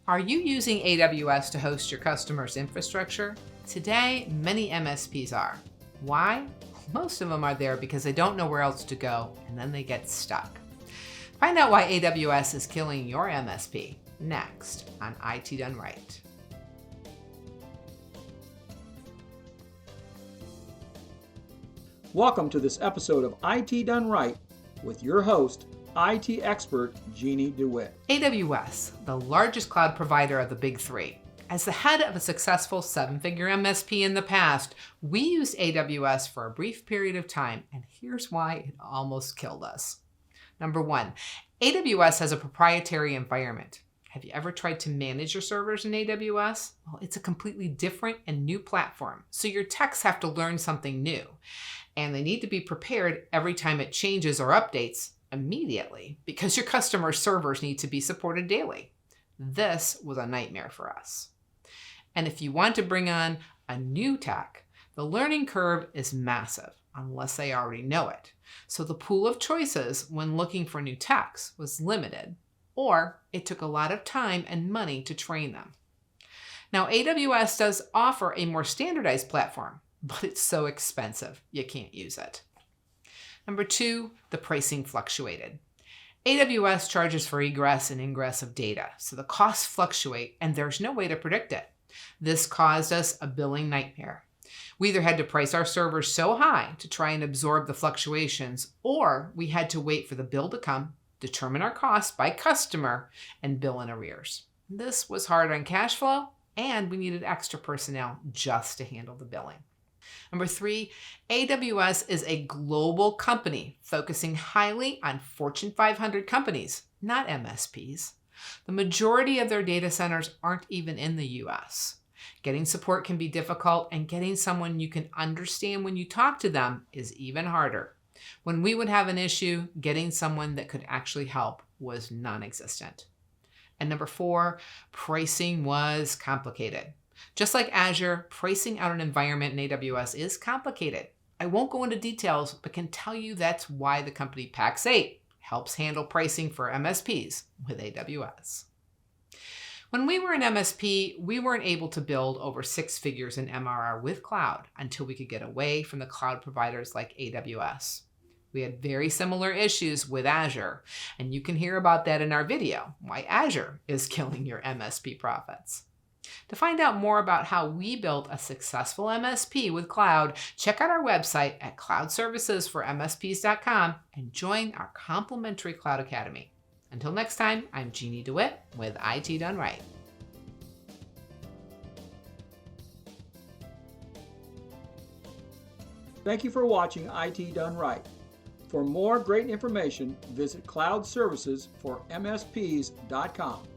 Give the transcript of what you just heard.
Are you using AWS to host your customers' infrastructure? Today, many MSPs are. Why? Most of them are there because they don't know where else to go, and then they get stuck. Find out why AWS is killing your MSP next on IT Done Right. Welcome to this episode of IT Done Right with your host, IT expert Jeanne DeWitt. AWS, the largest cloud provider of the big three. As the head of a successful seven-figure MSP in the past, we used AWS for a brief period of time, and here's why it almost killed us. Number one, AWS has a proprietary environment. Have you ever tried to manage your servers in AWS? Well, it's a completely different and new platform, so your techs have to learn something new, and they need to be prepared every time it changes or updates immediately because your customer servers need to be supported daily. This was a nightmare for us. And if you want to bring on a new tech, the learning curve is massive unless they already know it. So the pool of choices when looking for new techs was limited, or it took a lot of time and money to train them. Now, AWS does offer a more standardized platform, but it's so expensive you can't use it. Number two, the pricing fluctuated. AWS charges for egress and ingress of data, so the costs fluctuate and there's no way to predict it. This caused us a billing nightmare. We either had to price our servers so high to try and absorb the fluctuations, or we had to wait for the bill to come, determine our costs by customer, and bill in arrears. This was hard on cash flow, and we needed extra personnel just to handle the billing. Number three, AWS is a global company focusing highly on Fortune 500 companies, not MSPs. The majority of their data centers aren't even in the US. Getting support can be difficult, and getting someone you can understand when you talk to them is even harder. When we would have an issue, getting someone that could actually help was non-existent. And number four, pricing was complicated. Just like Azure, pricing out an environment in AWS is complicated. I won't go into details, but can tell you that's why the company Pax8 helps handle pricing for MSPs with AWS. When we were an MSP, we weren't able to build over 6 figures in MRR with cloud until we could get away from the cloud providers like AWS. We had very similar issues with Azure, and you can hear about that in our video, why Azure is killing your MSP profits. To find out more about how we built a successful MSP with cloud, check out our website at cloudservicesformsps.com and join our complimentary Cloud Academy. Until next time, I'm Jeanne DeWitt with IT Done Right. Thank you for watching IT Done Right. For more great information, visit cloudservicesformsps.com.